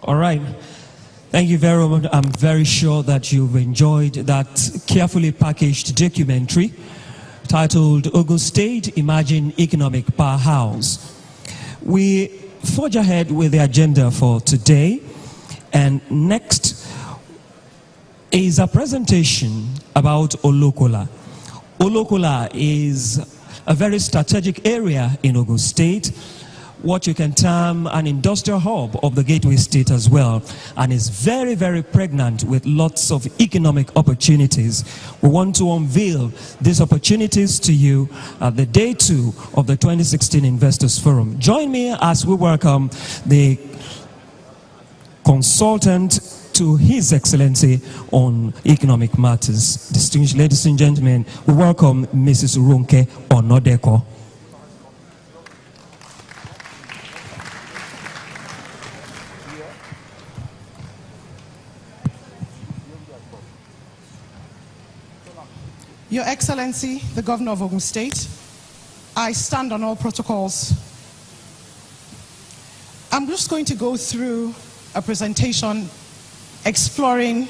All right. Thank you very much. I'm very sure that you've enjoyed that carefully packaged documentary titled Ogun State Emerging Economic Powerhouse. We forge ahead with the agenda for today, and next is a presentation about Olokola. Olokola is a very strategic area in Ogun State, what you can term an industrial hub of the Gateway State as well, and is very, very pregnant with lots of economic opportunities. We want to unveil these opportunities to you at the day 2 of the 2016 Investors Forum. Join me as we welcome the consultant to His Excellency on Economic Matters. Distinguished ladies and gentlemen, we welcome Mrs. Runke Onodeko. Your Excellency, the Governor of Ogun State, I stand on all protocols. I'm just going to go through a presentation exploring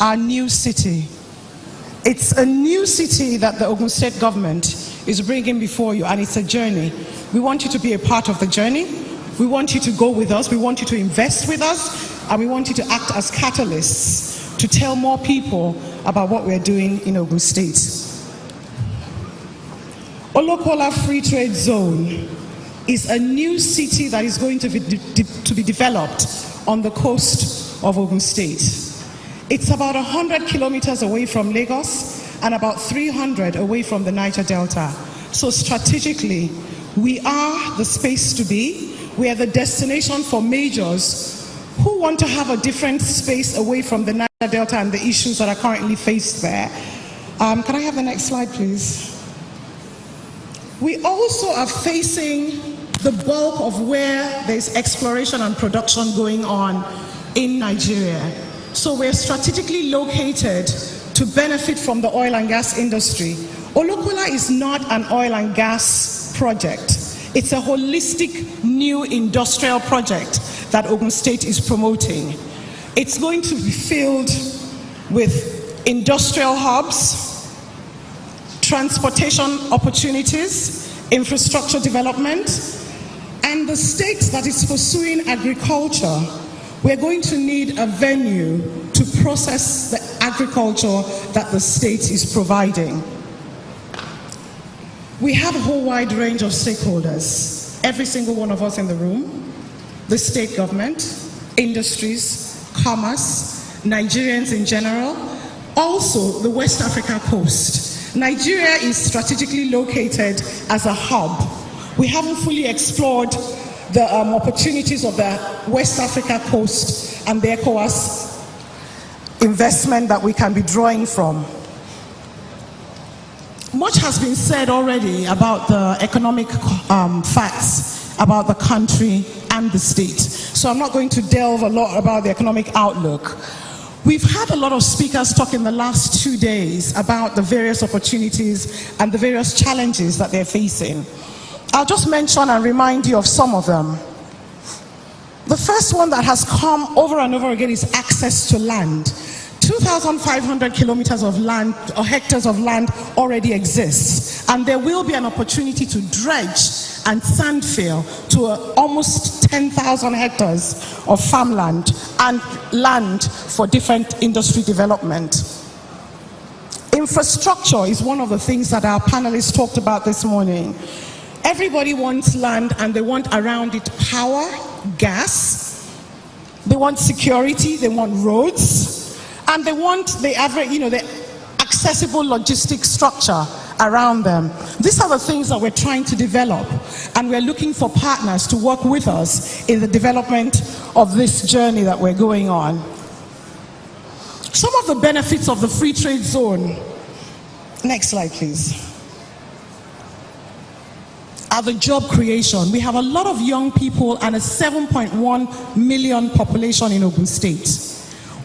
our new city. It's a new city that the Ogun State government is bringing before you, and it's a journey. We want you to be a part of the journey. We want you to go with us. We want you to invest with us, and we want you to act as catalysts to tell more people about what we're doing in Ogun State. Olokola Free Trade Zone is a new city that is going to be developed on the coast of Ogun State. It's about 100 kilometers away from Lagos and about 300 away from the Niger Delta. So strategically, we are the space to be. We are the destination for majors who want to have a different space away from the Niger Delta and the issues that are currently faced there. Can I have the next slide, please? We also are facing the bulk of where there's exploration and production going on in Nigeria. So we're strategically located to benefit from the oil and gas industry. Olokola is not an oil and gas project. It's a holistic new industrial project that Ogun State is promoting. It's going to be filled with industrial hubs, transportation opportunities, infrastructure development, and the state that is pursuing agriculture. We're going to need a venue to process the agriculture that the state is providing. We have a whole wide range of stakeholders, every single one of us in the room, the state government, industries, commerce, Nigerians in general, also the West Africa coast. Nigeria is strategically located as a hub. We haven't fully explored the opportunities of the West Africa coast and the ECOWAS investment that we can be drawing from. Much has been said already about the economic facts about the country and the state. So I'm not going to delve a lot about the economic outlook. We've had a lot of speakers talk in the last 2 days about the various opportunities and the various challenges that they're facing. I'll just mention and remind you of some of them. The first one that has come over and over again is access to land. 2,500 kilometers of land or hectares of land already exists, and there will be an opportunity to dredge and sand fill to almost 10,000 hectares of farmland and land for different industry development. Infrastructure is one of the things that our panelists talked about this morning. Everybody wants land, and they want around it power, gas, they want security, they want roads, and they want the the accessible logistic structure around them. These are the things that we're trying to develop, and we're looking for partners to work with us in the development of this journey that we're going on. Some of the benefits of the free trade zone, next slide please, are the job creation. We have a lot of young people and a 7.1 million population in Ogun State.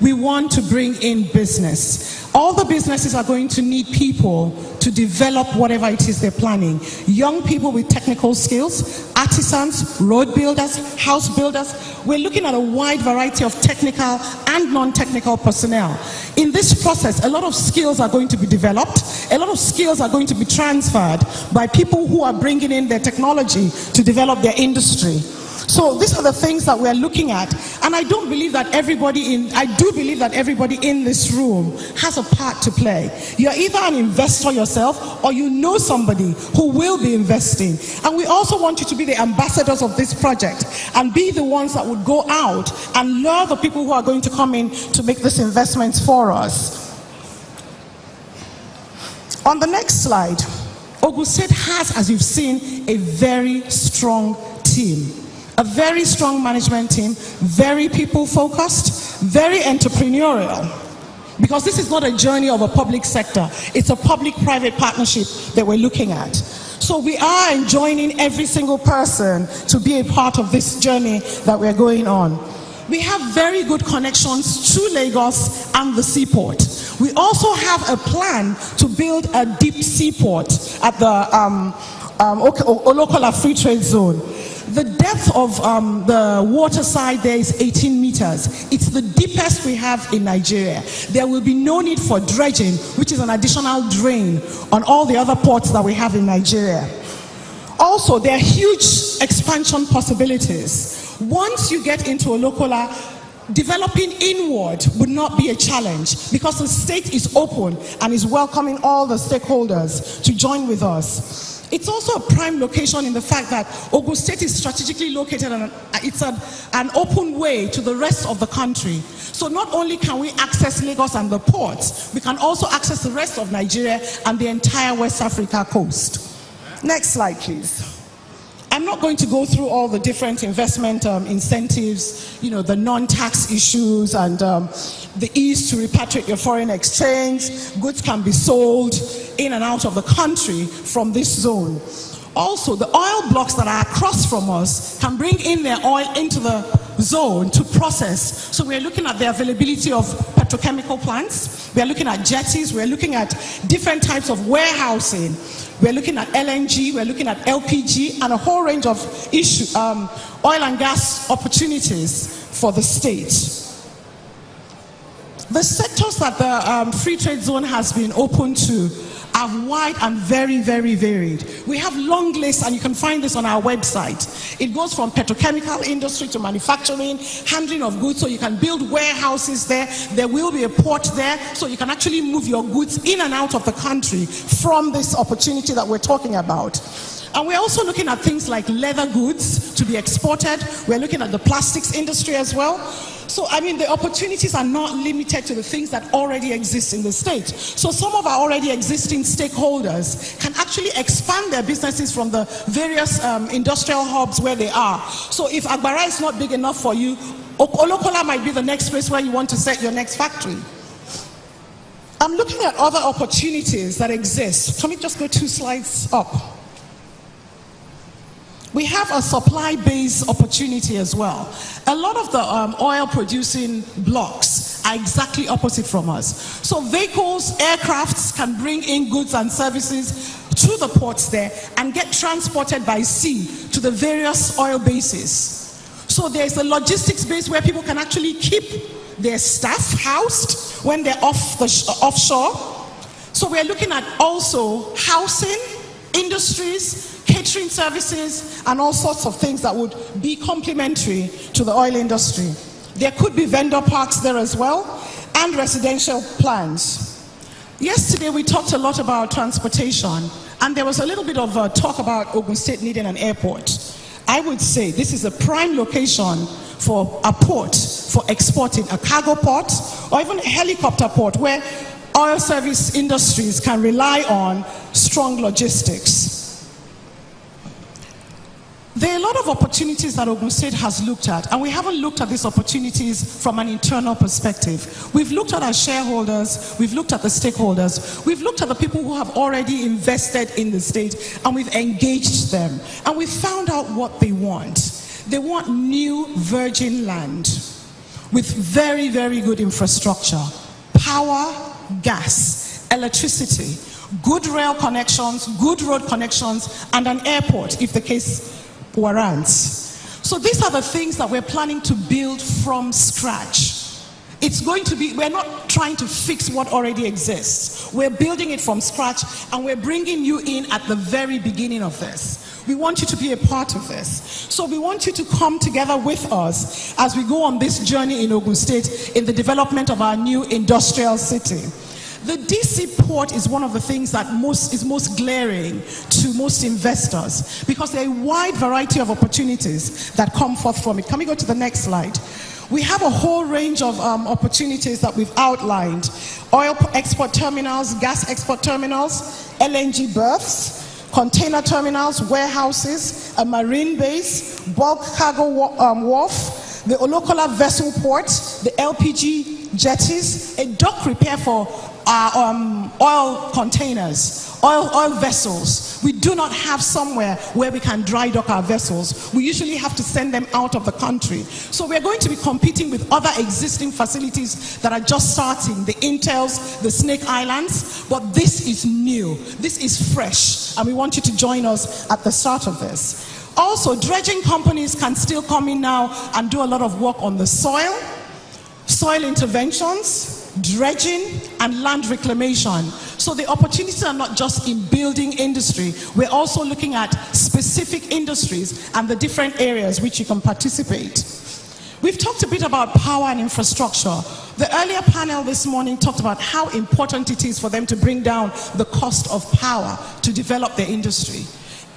we want to bring in business. All the businesses are going to need people to develop whatever it is they're planning. Young people with technical skills, artisans, road builders, house builders. We're looking at a wide variety of technical and non-technical personnel. In this process, a lot of skills are going to be developed. A lot of skills are going to be transferred by people who are bringing in their technology to develop their industry. So these are the things that we're looking at, and I do believe that everybody in this room has a part to play. You're either an investor yourself, or you know somebody who will be investing. And we also want you to be the ambassadors of this project and be the ones that would go out and lure the people who are going to come in to make these investments for us. On the next slide, Ogun State has, as you've seen, a very strong team. A very strong management team, very people-focused, very entrepreneurial. Because this is not a journey of a public sector, it's a public-private partnership that we're looking at. So we are enjoining every single person to be a part of this journey that we're going on. We have very good connections to Lagos and the seaport. We also have a plan to build a deep seaport at the Olokola Free Trade Zone. The depth of the water side there is 18 meters. It's the deepest we have in Nigeria. There will be no need for dredging, which is an additional drain on all the other ports that we have in Nigeria. Also, there are huge expansion possibilities. Once you get into Olokola, developing inward would not be a challenge because the state is open and is welcoming all the stakeholders to join with us. It's also a prime location in the fact that Ogun State is strategically located and it's an open way to the rest of the country. So not only can we access Lagos and the ports, we can also access the rest of Nigeria and the entire West Africa coast. Next slide, please. I'm not going to go through all the different investment incentives, the non-tax issues and the ease to repatriate your foreign exchange. Goods can be sold in and out of the country from this zone. Also, the oil blocks that are across from us can bring in their oil into the zone to process. So we're looking at the availability of petrochemical plants. We're looking at jetties. We're looking at different types of warehousing. We're looking at LNG. We're looking at LPG and a whole range of oil and gas opportunities for the state. The sectors that the free trade zone has been open to are wide and very, very varied. We have long lists, and you can find this on our website. It goes from petrochemical industry to manufacturing, handling of goods, so you can build warehouses there. There will be a port there, so you can actually move your goods in and out of the country from this opportunity that we're talking about. And we're also looking at things like leather goods to be exported. We're looking at the plastics industry as well. So, the opportunities are not limited to the things that already exist in the state. So some of our already existing stakeholders can actually expand their businesses from the various industrial hubs where they are. So if Agbara is not big enough for you, Olokola might be the next place where you want to set your next factory. I'm looking at other opportunities that exist. Can we just go 2 slides up? We have a supply-based opportunity as well. A lot of the oil-producing blocks are exactly opposite from us. So vehicles, aircrafts can bring in goods and services to the ports there and get transported by sea to the various oil bases. So there's a logistics base where people can actually keep their staff housed when they're offshore. So we're looking at also housing, industries, catering services, and all sorts of things that would be complementary to the oil industry. There could be vendor parks there as well, and residential plans. Yesterday we talked a lot about transportation, and there was a little bit of talk about Ogun State needing an airport. I would say this is a prime location for a port for exporting, a cargo port, or even a helicopter port where oil service industries can rely on strong logistics. There are a lot of opportunities that Ogun State has looked at, and we haven't looked at these opportunities from an internal perspective. We've looked at our shareholders, we've looked at the stakeholders, we've looked at the people who have already invested in the state, and we've engaged them, and we've found out what they want. They want new virgin land. with very, very good infrastructure, power, gas, electricity, good rail connections, good road connections, and an airport if the case warrants. So these are the things that we're planning to build from scratch. It's going to be, we're not trying to fix what already exists. We're building it from scratch, and we're bringing you in at the very beginning of this. We want you to be a part of this. So we want you to come together with us as we go on this journey in Ogun State in the development of our new industrial city. The DC port is one of the things that is most glaring to most investors, because there are a wide variety of opportunities that come forth from it. Can we go to the next slide? We have a whole range of opportunities that we've outlined. Oil export terminals, gas export terminals, LNG berths, container terminals, warehouses, a marine base, bulk cargo wharf, the Olokola vessel port, the LPG jetties, a dock repair for oil containers, oil vessels. We do not have somewhere where we can dry dock our vessels. We usually have to send them out of the country. So we're going to be competing with other existing facilities that are just starting, the Intels, the Snake Islands, but this is new, this is fresh, and we want you to join us at the start of this. Also, dredging companies can still come in now and do a lot of work on the soil interventions, dredging, and land reclamation. So the opportunities are not just in building industry, we're also looking at specific industries and the different areas which you can participate. We've talked a bit about power and infrastructure. The earlier panel this morning talked about how important it is for them to bring down the cost of power to develop their industry.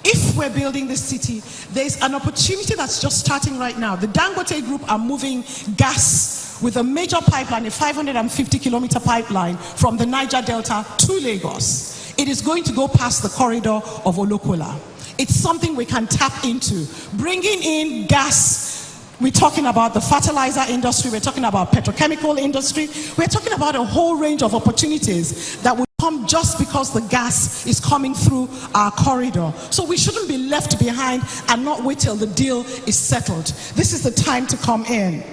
If we're building this city, there's an opportunity that's just starting right now. The Dangote Group are moving gas with a major pipeline, a 550-kilometer pipeline from the Niger Delta to Lagos. It is going to go past the corridor of Olokola. It's something we can tap into. Bringing in gas, we're talking about the fertilizer industry, we're talking about petrochemical industry, we're talking about a whole range of opportunities that will come just because the gas is coming through our corridor. So we shouldn't be left behind and not wait till the deal is settled. This is the time to come in.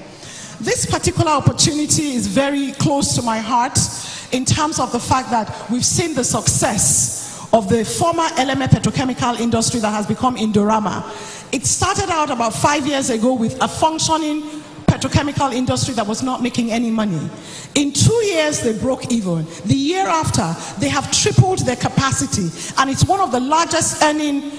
This particular opportunity is very close to my heart in terms of the fact that we've seen the success of the former LMA petrochemical industry that has become Indorama. It started out about 5 years ago with a functioning petrochemical industry that was not making any money. In 2 years, they broke even. The year after, they have tripled their capacity, and it's one of the largest earning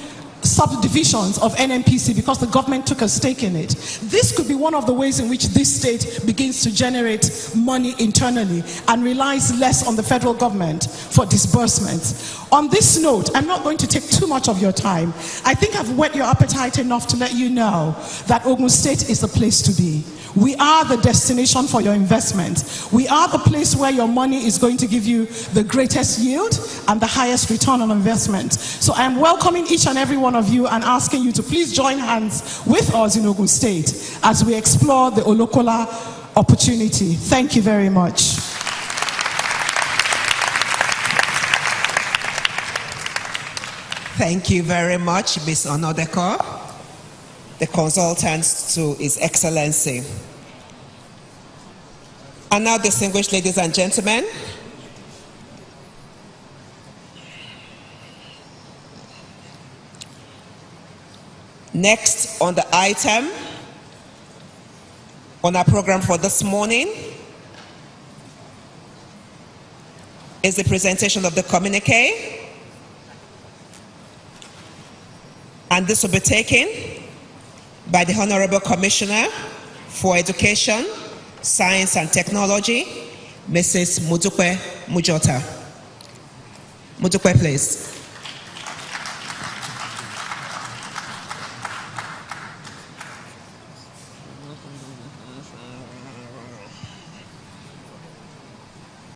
subdivisions of NNPC because the government took a stake in it. This could be one of the ways in which this state begins to generate money internally and relies less on the federal government for disbursements. On this note, I'm not going to take too much of your time. I think I've whet your appetite enough to let you know that Ogun State is the place to be. We are the destination for your investment. We are the place where your money is going to give you the greatest yield and the highest return on investment. So I am welcoming each and every one of you and asking you to please join hands with us in Ogun State as we explore the Olokola opportunity. Thank you very much. Thank you very much, Ms. Onodeko, the consultants to His Excellency. And now, distinguished ladies and gentlemen, next on the item on our program for this morning is the presentation of the communique. And this will be taken by the Honorable Commissioner for Education, Science and Technology, Mrs. Mudukwe Mujota. Mudukwe, please.